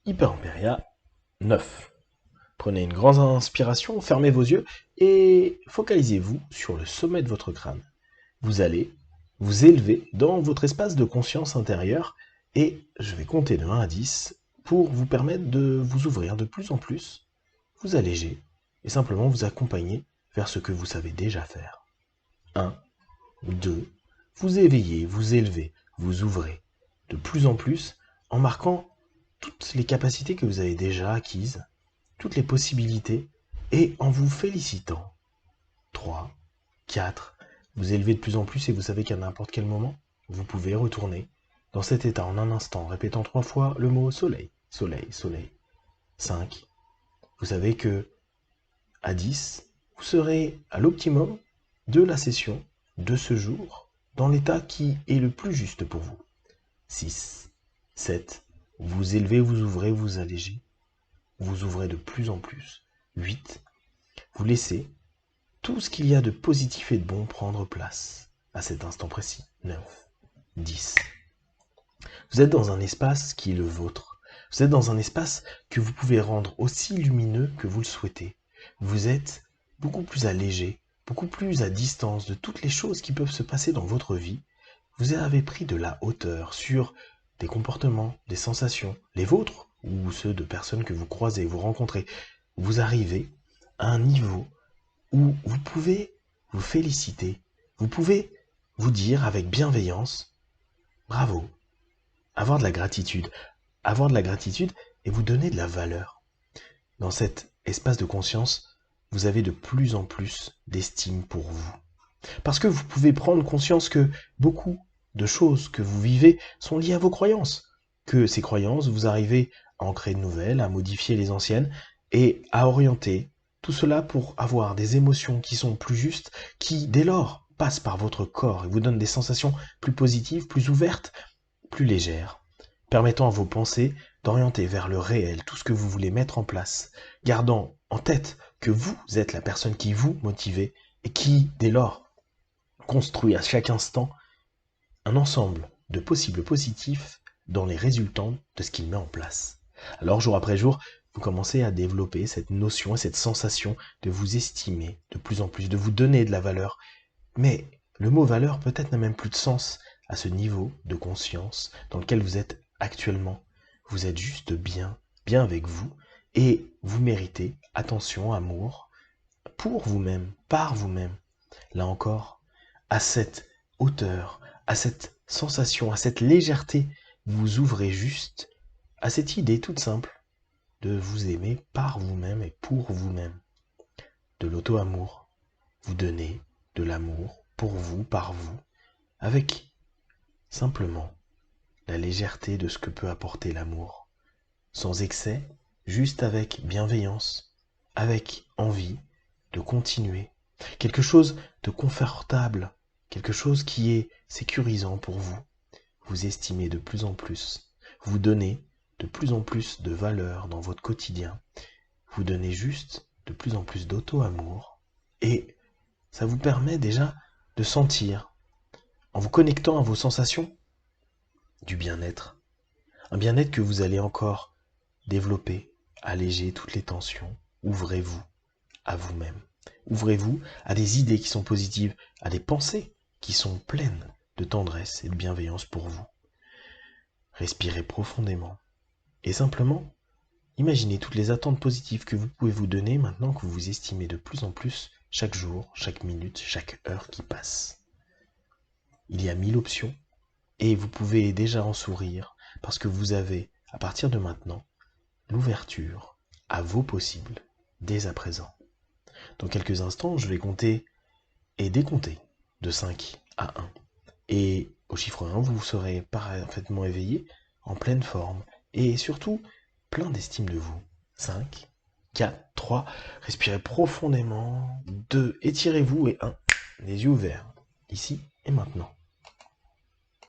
Hyper-Impéria 9. Prenez une grande inspiration, fermez vos yeux et focalisez-vous sur le sommet de votre crâne. Vous allez vous élever dans votre espace de conscience intérieure et je vais compter de 1 à 10 pour vous permettre de vous ouvrir de plus en plus, vous alléger et simplement vous accompagner vers ce que vous savez déjà faire. 1, 2, vous éveillez, vous élevez, vous ouvrez de plus en plus en marquant toutes les capacités que vous avez déjà acquises, toutes les possibilités, et en vous félicitant. 3, 4, vous élevez de plus en plus et vous savez qu'à n'importe quel moment, vous pouvez retourner dans cet état en un instant, répétant 3 fois le mot soleil, soleil, soleil. 5, vous savez que à 10, vous serez à l'optimum de la session de ce jour, dans l'état qui est le plus juste pour vous. 6, 7, vous élevez, vous ouvrez, vous allégez, vous ouvrez de plus en plus. 8, vous laissez tout ce qu'il y a de positif et de bon prendre place à cet instant précis. 9, 10. Vous êtes dans un espace qui est le vôtre. Vous êtes dans un espace que vous pouvez rendre aussi lumineux que vous le souhaitez. Vous êtes beaucoup plus allégé, beaucoup plus à distance de toutes les choses qui peuvent se passer dans votre vie. Vous avez pris de la hauteur sur des comportements, des sensations, les vôtres ou ceux de personnes que vous croisez, vous rencontrez. Vous arrivez à un niveau où vous pouvez vous féliciter, vous pouvez vous dire avec bienveillance, bravo, avoir de la gratitude et vous donner de la valeur. Dans cet espace de conscience, vous avez de plus en plus d'estime pour vous. Parce que vous pouvez prendre conscience que beaucoup de choses que vous vivez sont liées à vos croyances, que ces croyances, vous arrivez à en créer de nouvelles, à modifier les anciennes et à orienter tout cela pour avoir des émotions qui sont plus justes, qui dès lors passent par votre corps et vous donnent des sensations plus positives, plus ouvertes, plus légères, permettant à vos pensées d'orienter vers le réel tout ce que vous voulez mettre en place, gardant en tête que vous êtes la personne qui vous motivez et qui, dès lors, construit à chaque instant un ensemble de possibles positifs dans les résultants de ce qu'il met en place. Alors, jour après jour, vous commencez à développer cette notion et cette sensation de vous estimer de plus en plus, de vous donner de la valeur. Mais le mot valeur peut-être n'a même plus de sens à ce niveau de conscience dans lequel vous êtes actuellement. Vous êtes juste bien, bien avec vous, et vous méritez attention, amour, pour vous-même, par vous-même. Là encore, à cette hauteur, à cette sensation, à cette légèreté, vous ouvrez juste à cette idée toute simple de vous aimer par vous-même et pour vous-même. De l'auto-amour. Vous donnez de l'amour pour vous, par vous, avec simplement la légèreté de ce que peut apporter l'amour. Sans excès, juste avec bienveillance, avec envie de continuer. Quelque chose de confortable, quelque chose qui est sécurisant pour vous. Vous estimez de plus en plus, vous donnez de plus en plus de valeur dans votre quotidien, vous donnez juste de plus en plus d'auto-amour et ça vous permet déjà de sentir, en vous connectant à vos sensations, du bien-être. Un bien-être que vous allez encore développer, alléger toutes les tensions. Ouvrez-vous à vous-même. Ouvrez-vous à des idées qui sont positives, à des pensées qui sont pleines de tendresse et de bienveillance pour vous. Respirez profondément et simplement imaginez toutes les attentes positives que vous pouvez vous donner maintenant que vous vous estimez de plus en plus chaque jour, chaque minute, chaque heure qui passe. Il y a 1000 options et vous pouvez déjà en sourire parce que vous avez, à partir de maintenant, l'ouverture à vos possibles dès à présent. Dans quelques instants, je vais compter et décompter de 5 à 1. Et au chiffre 1, vous serez parfaitement éveillé, en pleine forme, et surtout plein d'estime de vous. 5, 4, 3, respirez profondément. 2, étirez-vous, et 1, les yeux ouverts, ici et maintenant.